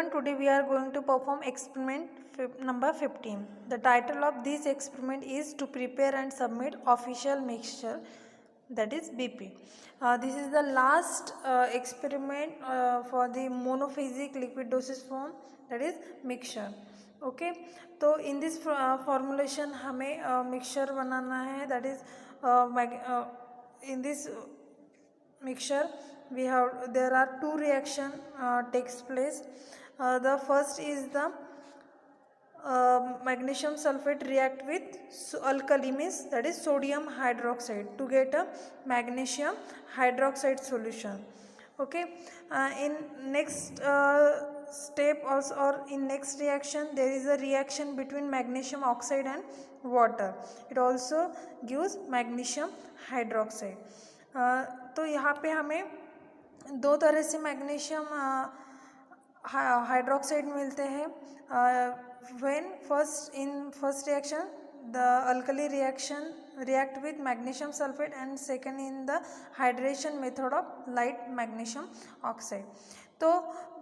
everyone, today we are going to perform experiment number 15. The title of this experiment is to prepare and submit official mixture, that is BP. This is the last experiment for the monophasic liquid dosage form, that is mixture. Okay, तो in this formulation हमें mixture बनाना है, that is in this mixture there are two reaction takes place. The first is the magnesium sulfate react with alkali, means that is sodium hydroxide, to get a magnesium hydroxide solution. Okay, in next step also, or in next reaction, there is a reaction between magnesium oxide and water. It also gives magnesium hydroxide. तो यहाँ पे हमें दो तरह से magnesium hydroxide मिलते हैं. When first reaction the alkali reaction react with magnesium sulfate, and second in the hydration method of light magnesium oxide. तो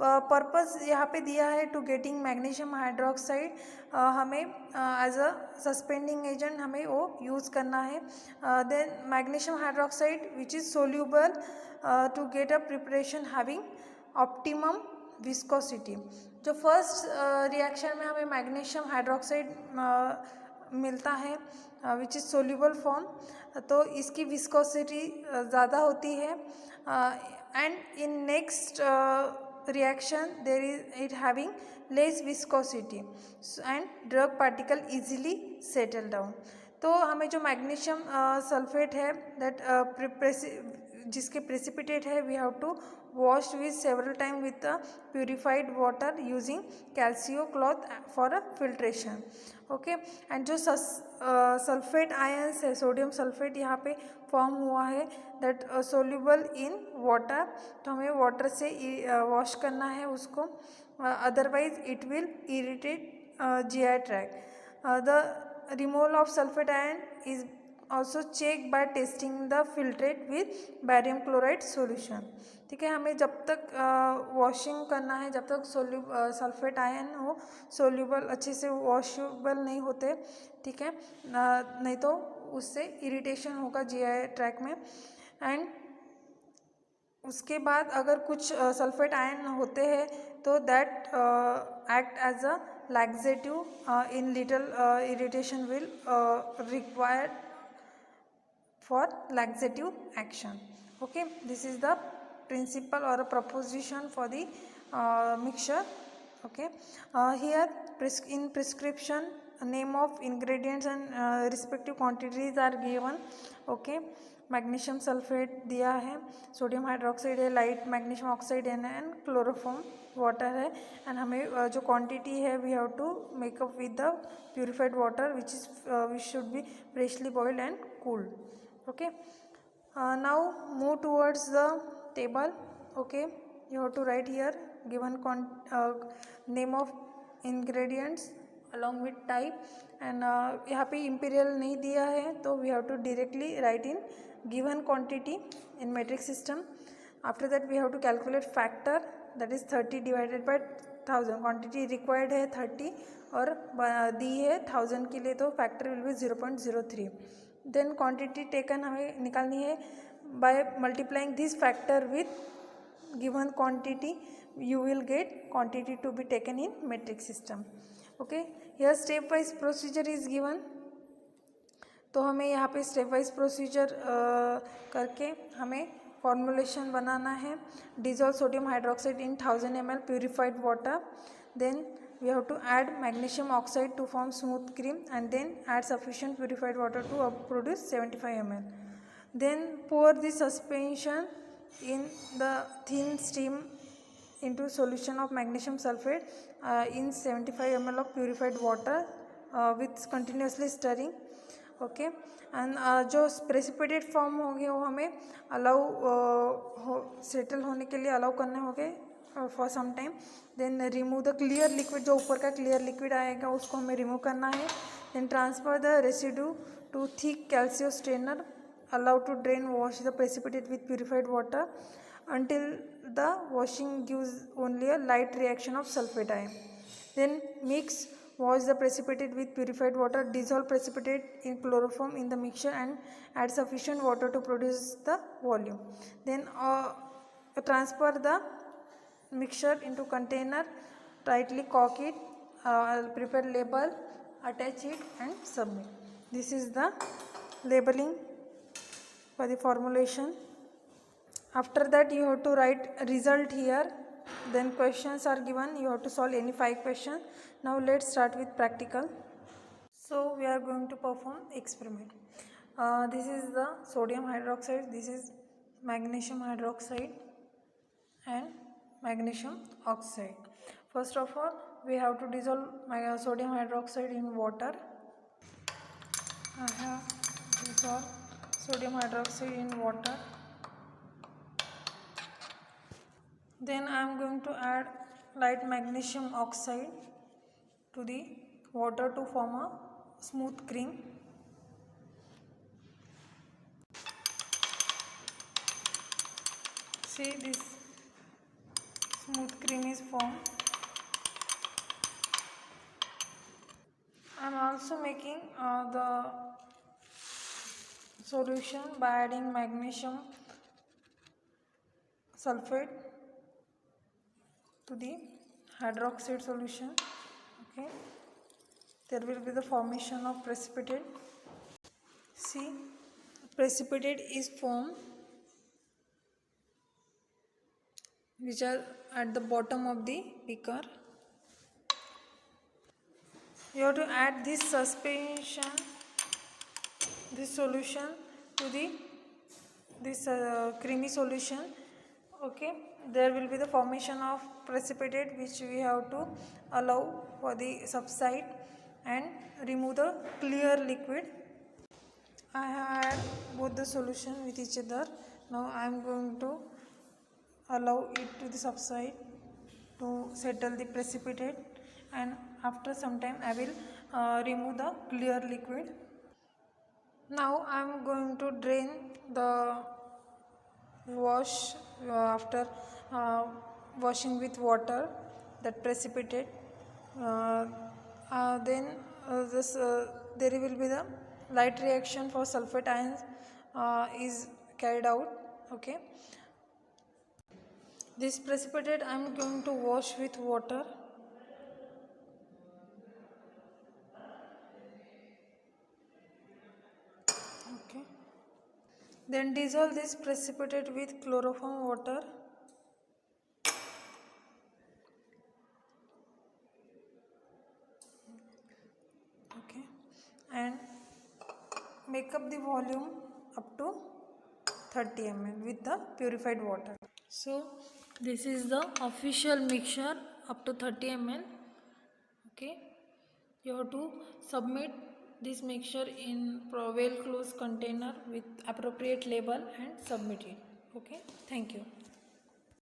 पर्पस यहाँ पे दिया है टू गेटिंग मैग्नीशियम हाइड्रोक्साइड. हमें एज अ सस्पेंडिंग एजेंट हमें वो यूज़ करना है. Then magnesium hydroxide which is soluble to get a preparation having optimum viscosity. जो फर्स्ट रिएक्शन में हमें मैग्नीशियम हाइड्रोक्साइड मिलता है विच इज़ सोल्यूबल फॉर्म, तो इसकी विस्कोसिटी ज़्यादा होती है. And in next reaction there is it having less viscosity and drug particle easily settle down. तो हमें जो मैग्नीशियम सल्फेट है दैट जिसके प्रेसिपिटेट है, we have to wash with several time with purified water using calico cloth for a filtration. Okay, and जो sulphate ions है, sodium sulphate यहाँ पे फॉर्म हुआ है दैट सोल्यूबल इन वाटर, तो हमें वाटर से वॉश करना है उसको, otherwise it will irritate GI track. The removal of sulphate ion is also check by testing the filtrate with barium chloride solution. ठीक है, हमें जब तक वॉशिंग करना है, जब तक सल्फेट आयन हो सोल्यूबल, अच्छे से वॉशेबल नहीं होते, ठीक है, नहीं तो उससे इरिटेशन होगा GI ट्रैक में. एंड उसके बाद अगर कुछ सल्फेट आयन होते हैं तो that act as a laxative in little irritation will required for laxative action. Okay, this is the principle or a proposition for the mixture. Okay, here in prescription name of ingredients and respective quantities are given. Okay, magnesium sulphate दिया है, sodium hydroxide है, light magnesium oxide है, and chloroform water है. And हमें जो quantity है we have to make up with the purified water which should be freshly boiled and cooled. Okay, now move towards the table. Okay, you have to write here given name of ingredients along with type, and यहाँ पे imperial नहीं दिया है तो we have to directly write in given quantity in metric system. After that we have to calculate factor, that is 30 divided by 1000. quantity required है 30 और दी है 1000 के लिए, तो factor will be 0.03. Then quantity taken हमें निकालनी है by multiplying this factor with given quantity. You will get quantity to be taken in metric system. Okay, here step wise procedure is given. तो हमें यहाँ पे स्टेप वाइज प्रोसीजर करके हमें formulation बनाना है. Dissolve sodium hydroxide in 1000 ml purified water. Then we have to add magnesium oxide to form smooth cream, and then add sufficient purified water to produce 75 ml. Then pour the suspension in the thin stream into solution of magnesium sulfate in 75 ml of purified water with continuously stirring. Okay, and जो precipitate form होंगे वो हमें allow settle होने के लिए allow करने होंगे for some time. Then remove the clear liquid, जो ऊपर का क्लियर लिक्विड आएगा उसको हमें रिमूव करना है. Then transfer the residue to thick calico strainer, allow to drain wash the precipitate with purified water. until the washing gives only a light reaction of sulfate ion. Then wash the precipitate with purified water, dissolve precipitate in chloroform in the mixture and add sufficient water to produce the volume. Then transfer the mixture into container, tightly cork it, prepare label, attach it and submit. This is the labeling for the formulation. After that you have to write result here, then questions are given, you have to solve any 5 questions. Now let's start with practical. So we are going to perform experiment. This is the sodium hydroxide, this is magnesium hydroxide and magnesium oxide. First of all, we have to dissolve sodium hydroxide in water. I have dissolved sodium hydroxide in water. Then I am going to add light magnesium oxide to the water to form a smooth cream. See, this smooth cream is formed. I am also making the solution by adding magnesium sulfate to the hydroxide solution. Okay, there will be the formation of precipitate. See, precipitate is formed, which are at the bottom of the beaker. You have to add this suspension, this solution to this creamy solution. Okay, there will be the formation of precipitate, which we have to allow for the subside and remove the clear liquid. I have both the solution with each other. Now I am going to allow it to the subside to settle the precipitate, and after some time I will remove the clear liquid. Now I am going to drain the wash after washing with water, that precipitate. Then there will be the light reaction for sulfate ions is carried out. Okay, this precipitate I am going to wash with water. Okay, then dissolve this precipitate with chloroform water. Okay, and make up the volume up to 30 ml with the purified water. So this is the official mixture up to 30 ml. Okay, you have to submit this mixture in well closed container with appropriate label and submit it. Okay, thank you.